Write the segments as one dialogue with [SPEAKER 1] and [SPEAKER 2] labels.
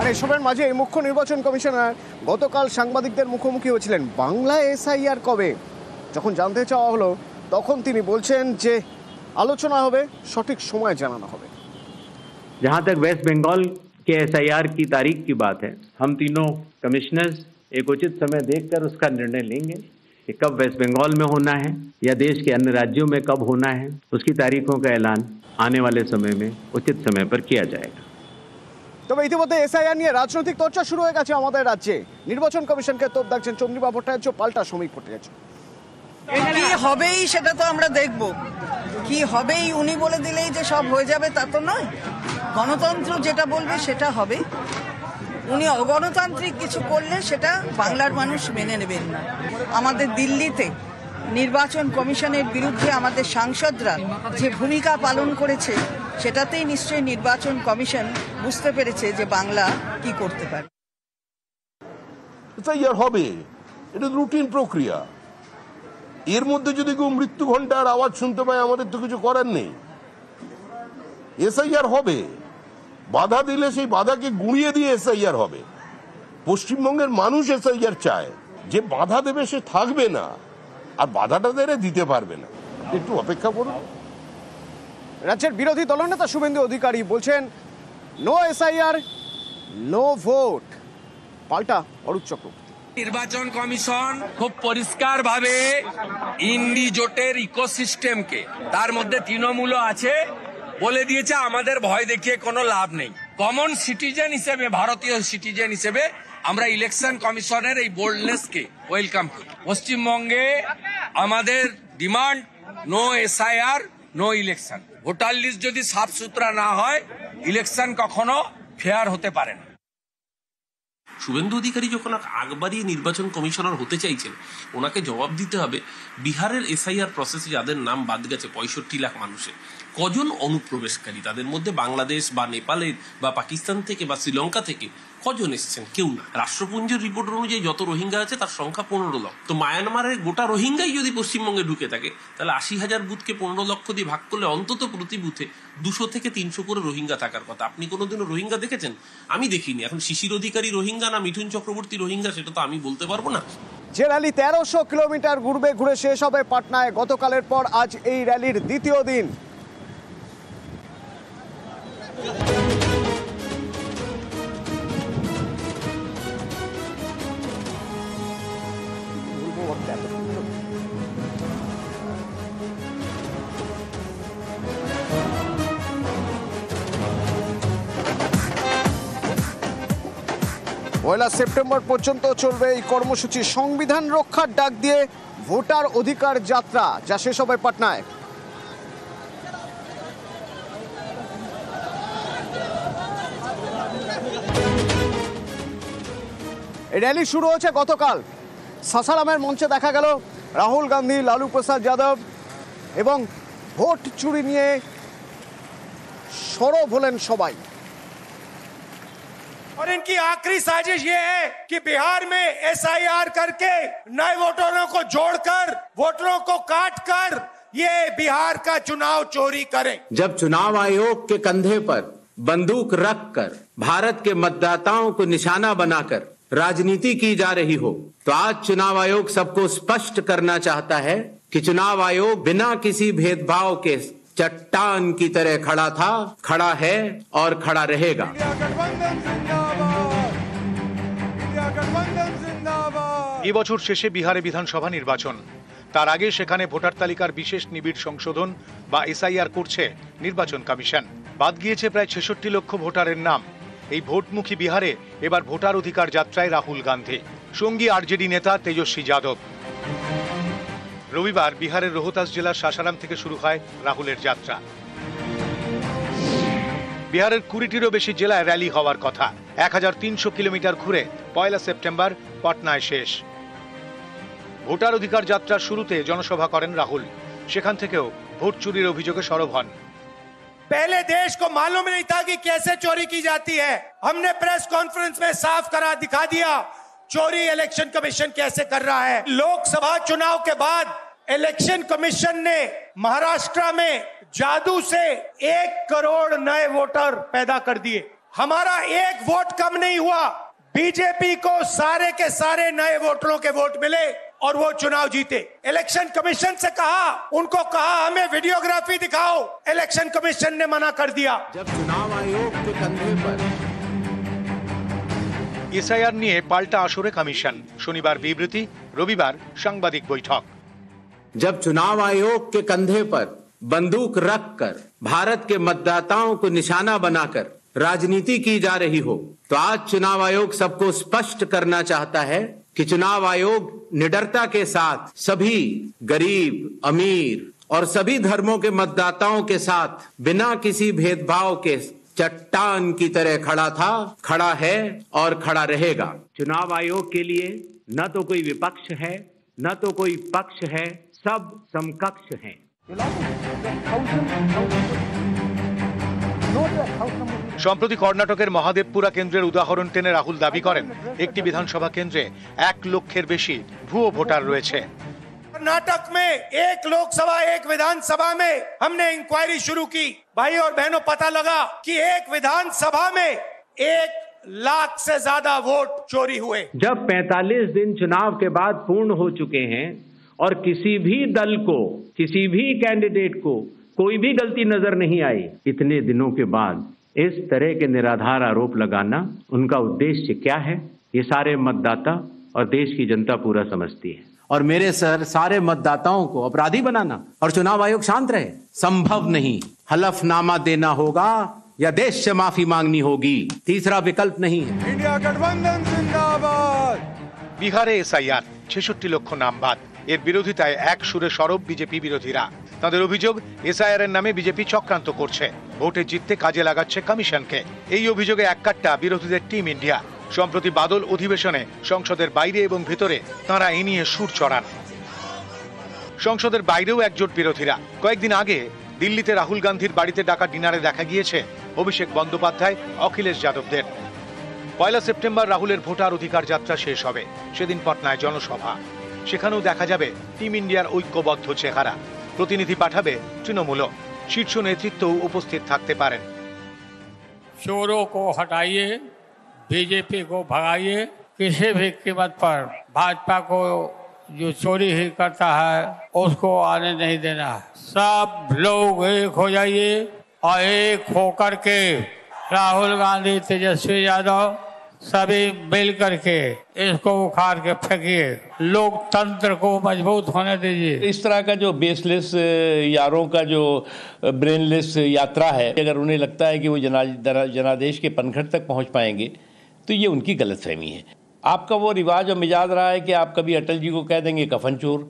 [SPEAKER 1] আর এসবের মাঝে মুখ্য নির্বাচন কমিশনার গতকাল সাংবাদিকদের মুখোমুখি হয়েছিলেন। বাংলা এসআইআর কবে যখন জানতে চাওয়া হলো, তখন তিনি বলছেন যে আলোচনা হবে, সঠিক সময় জানানো হবে।
[SPEAKER 2] जहां तक वेस्ट बंगाल के एसआईआर की तारीख की बात है, हम तीनों कमिश्नर्स एक उचित समय देखकर उसका निर्णय लेंगे कि कब वेस्ट बंगाल में होना है या देश के अन्य राज्यों में कब होना है। उसकी तारीखों का ऐलान आने वाले समय में उचित समय पर किया जाएगा।
[SPEAKER 1] তবে ইতিমধ্যে এসআইআর নিয়ে রাজনৈতিক চর্চা শুরু হয়ে গেছে আমাদের রাজ্যে। নির্বাচন কমিশনকে তোপ দাগছেন চন্দ্রিমা ভট্টাচার্য, পাল্টা শ্রমিক ভট্টাচার্য।
[SPEAKER 3] কি হবেই সেটা তো আমরা দেখব, কি হবেই উনি বলে দিলেই যে সব হয়ে যাবে তা তো নয়। গণতন্ত্র যেটা বলবে সেটা হবে। উনি অগণতান্ত্রিক কিছু করলে সেটা বাংলার মানুষ মেনে নেবেন না। আমাদের দিল্লিতে নির্বাচন কমিশনের বিরুদ্ধে আমাদের সাংসদরা যে ভূমিকা পালন করেছে, সেটাতেই নিশ্চয়ই নির্বাচন কমিশন বুঝতে পেরেছে যে বাংলা কি করতে পারে।
[SPEAKER 4] এসআইআর হবে, এটা রুটিন প্রক্রিয়া। এর মধ্যে যদি কেউ মৃত্যু ঘণ্টার আওয়াজ শুনতে পায়, আমাদের তো কিছু করার নেই। এসআইআর হবে, বাধা দিলে সেই বাধাকে গুঁড়িয়ে দিয়ে এসআইআর হবে। পশ্চিমবঙ্গের মানুষ এসআইআর চায়। যে বাধা দেবে সে থাকবে না, আর বাধাটা দেরে দিতে পারবে না। একটু অপেক্ষা করুন।
[SPEAKER 1] রাজ্যের বিরোধী দলনেতা শুভেন্দু অধিকারী বলছেন নো এসআইআর নো ভোট। পাল্টা অরূপ চক্রবর্তী।
[SPEAKER 5] নির্বাচন কমিশন খুব পরিষ্কার ভাবে ইন্ডি জোটের ইকোসিস্টেমকে, তার মধ্যে তৃণমূলও আছে, বলে দিয়েছে আমাদের ভয় দেখিয়ে কোনো লাভ নেই। কমন সিটিজেন হিসেবে, ভারতীয় সিটিজেন হিসেবে আমরা ইলেকশন কমিশনের এই বোল্ডনেসকে ওয়েলকাম করি। পশ্চিমবঙ্গে আমাদের demand no SIR no election. Voter list যদি সাফ সুতরা না হয়, ইলেকশন কখনো ফেয়ার হতে পারে না।
[SPEAKER 6] শুভেন্দু অধিকারী যখন আগ বাড়িয়ে নির্বাচন কমিশনার হতে চাইছেন, ওনাকে জবাব দিতে হবে বিহারের এসআইআর প্রসেসে যাদের নাম বাদ গেছে 65 লাখ মানুষের, কজন অনুপ্রবেশকারী, তাদের মধ্যে বাংলাদেশ বা নেপালের বা পাকিস্তান থেকে বা শ্রীলঙ্কা থেকে কজন এসছেন? কেউ না। রাষ্ট্রপুঞ্জের রিপোর্ট অনুযায়ী যত রোহিঙ্গা আছে তার সংখ্যা 15 লক্ষ। তো মায়ানমারের গোটা রোহিঙ্গাই যদি পশ্চিমবঙ্গে ঢুকে থাকে, তাহলে 80,000 বুথকে 15 লক্ষ দিয়ে ভাগ করলে অন্তত প্রতি বুথে 200 থেকে 300 করে রোহিঙ্গা থাকার কথা। আপনি কোনোদিনও রোহিঙ্গা দেখেছেন? আমি দেখিনি। এখন শিশির অধিকারী রোহিঙ্গা না মিঠুন চক্রবর্তী রোহিঙ্গা, সেটা তো আমি বলতে পারবো না।
[SPEAKER 1] যে র্যালি 1300 কিলোমিটার ঘুরে শেষ হবে পাটনায়, গতকালের পর আজ এই র্যালির দ্বিতীয় দিন। পয়লা সেপ্টেম্বর পর্যন্ত চলবে এই কর্মসূচি। সংবিধান রক্ষার ডাক দিয়ে ভোটার অধিকার যাত্রা, যা শেষ হবে পাটনায়। র্যালি শুরু হয়েছে গতকাল। সাসারামের মঞ্চে দেখা গেল রাহুল গান্ধী, লালু প্রসাদ যাদব এবং ভোট চুরি নিয়ে সরব হলেন সবাই।
[SPEAKER 7] और इनकी आखिरी साजिश ये है कि बिहार में एसआईआर करके नए वोटरों को जोड़कर, वोटरों को काटकर ये बिहार का चुनाव चोरी करें।
[SPEAKER 8] जब चुनाव आयोग के कंधे पर बंदूक रखकर भारत के मतदाताओं को निशाना बनाकर राजनीति की जा रही हो, तो आज चुनाव आयोग सबको स्पष्ट करना चाहता है कि चुनाव आयोग बिना किसी भेदभाव के चट्टान की तरह खड़ा था, खड़ा है और खड़ा रहेगा।
[SPEAKER 9] এবছর শেষে বিহারে বিধানসভা নির্বাচন। তার আগে সেখানে ভোটার তালিকার বিশেষ নিবিড় সংশোধন বা এসআইআর করছে নির্বাচন কমিশন। বাদ গিয়েছে প্রায় 66 লক্ষ ভোটারের নাম। এই ভোটমুখী বিহারে এবার ভোটার অধিকার যাত্রায় রাহুল গান্ধী, সঙ্গী আরজেডি নেতা তেজস্বী যাদব। রবিবার বিহারের রোহতাস জেলার সাসারাম থেকে শুরু হয় রাহুলের যাত্রা। বিহারের 20টিরও বেশি জেলায় র্যালি হওয়ার কথা। 1300 কিলোমিটার ঘুরে পয়লা সেপ্টেম্বর পাটনায় শেষ। ভোটার অধিকার যাত্রার শুরুতে জনসভা করেন রাহুল। সেখান থেকেও ভোট চুরির অভিযোগে সরব হন।
[SPEAKER 7] पहले देश को मालूम नहीं था कि कैसे चोरी की जाती है। हमने प्रेस कॉन्फ्रेंस में साफ करा दिखा दिया चोरी इलेक्शन कमीशन कैसे कर रहा है। लोकसभा चुनाव के बाद इलेक्शन कमीशन ने महाराष्ट्र में जादू से 1 करोड़ नए वोटर पैदा कर दिए। हमारा एक वोट कम नहीं हुआ। बीजेपी को सारे के सारे नए वोटरों के वोट मिले और वो चुनाव जीते। इलेक्शन कमीशन से कहा, उनको कहा हमें वीडियोग्राफी दिखाओ, इलेक्शन कमीशन ने मना कर दिया।
[SPEAKER 8] जब चुनाव आयोग के कंधे पर
[SPEAKER 9] এসআইআর নিয়ে পাল্টা আসরে কমিশন, শনিবার বিবৃতি, রবিবার সাংবাদিক বৈঠক।
[SPEAKER 8] जब चुनाव आयोग के कंधे पर बंदूक रखकर भारत के मतदाताओं को निशाना बनाकर राजनीति की जा रही हो, तो आज चुनाव आयोग सबको स्पष्ट करना चाहता है कि चुनाव आयोग निडरता के साथ सभी गरीब, अमीर और सभी धर्मों के मतदाताओं के साथ बिना किसी भेदभाव के चट्टान की तरह खड़ा था, खड़ा है और खड़ा रहेगा।
[SPEAKER 2] चुनाव आयोग के लिए न तो कोई विपक्ष है, न तो कोई पक्ष है, सब समकक्ष हैं।
[SPEAKER 9] সম্প্রতি কর্ণাটকের মহাদেবপুরা কেন্দ্রের উদাহরণ টেনে রাহুল দাবি করেন একটি বিধানসভা কেন্দ্রে 1 লক্ষের বেশি ভুয়ো ভোটার রয়েছে।
[SPEAKER 7] कर्नाटक में एक लोकसभा एक विधानसभा में हमने इंक्वायरी शुरू की। भाई और बहनों, पता लगा कि एक विधानसभा में 1 लाख से ज्यादा वोट चोरी हुए।
[SPEAKER 2] जब 45 दिन चुनाव के बाद पूर्ण हो चुके हैं और किसी भी दल को, किसी भी कैंडिडेट को कोई भी गलती नजर नहीं आई, इतने दिनों के बाद इस तरह के निराधार आरोप लगाना उनका उद्देश्य क्या है, ये सारे मतदाता और देश की जनता पूरा समझती है।
[SPEAKER 8] और मेरे सारे मतदाताओं को अपराधी बनाना और चुनाव आयोग शांत रहे, संभव नहीं। हलफनामा देना होगा या देश से माफी मांगनी होगी, तीसरा विकल्प नहीं है।
[SPEAKER 7] इंडिया गठबंधन जिंदाबाद।
[SPEAKER 9] বিহারে এসআইআর 66 লক্ষ নাম বাদ। এর বিরোধিতায় এক সুরে সরব বিজেপি বিরোধীরা। তাদের অভিযোগ, এসআইআর এর নামে বিজেপি চক্রান্ত করছে, ভোটে জিততে কাজে লাগাচ্ছে কমিশনকে। এই অভিযোগে এককাট্টা বিরোধীদের টিম ইন্ডিয়া। সম্প্রতি বাদল অধিবেশনে সংসদের বাইরে এবং ভেতরে তাঁরা এ নিয়ে সুর চড়ান। সংসদের বাইরেও একজোট বিরোধীরা। কয়েকদিন আগে দিল্লিতে রাহুল গান্ধীর বাড়িতে ডাকা ডিনারে দেখা গিয়েছে অভিষেক বন্দ্যোপাধ্যায়, অখিলেশ যাদবদের। 1 সেপ্টেম্বর রাহুলের ভোটার অধিকার যাত্রা শেষ হবে। সেদিন পটনায় জনসভা, সেখানেও দেখা যাবে টিম ইন্ডিয়ার ঐক্যবদ্ধ চেহারা। প্রতিনিধি পাঠাবে তৃণমূলও, শীর্ষ নেতৃত্বও উপস্থিত থাকতে পারেন।
[SPEAKER 10] चोरों को हटाइए, बीजेपी को भगाइए, किसी भी कीमत पर भाजपा को जो चोरी ही करता है उसको आने नहीं देना है। सब लोग एक हो जाइए और एक होकर के राहुल गांधी, तेजस्वी यादव सभी मिल करके इसको उखाड़ के फेंकिए, लोकतंत्र को मजबूत होने दीजिए।
[SPEAKER 11] इस तरह का जो बेसलेस यारों का जो ब्रेनलेस यात्रा है, अगर उन्हें लगता है कि वो जनादेश के पनघट तक पहुंच पाएंगे तो ये उनकी गलतफहमी है। आपका वो रिवाज और मिजाज रहा है कि आप कभी अटल जी को कह देंगे कफन चोर,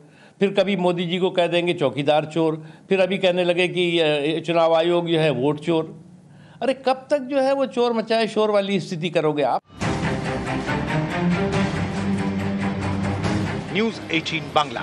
[SPEAKER 11] फिर कभी मोदी जी को कह देंगे चौकीदार चोर, फिर अभी कहने लगे कि चुनाव आयोग जो है वोट चोर। अरे कब तक जो है वो चोर मचाए शोर वाली स्थिति करोगे आप?
[SPEAKER 9] নিউজ 18 বাংলা।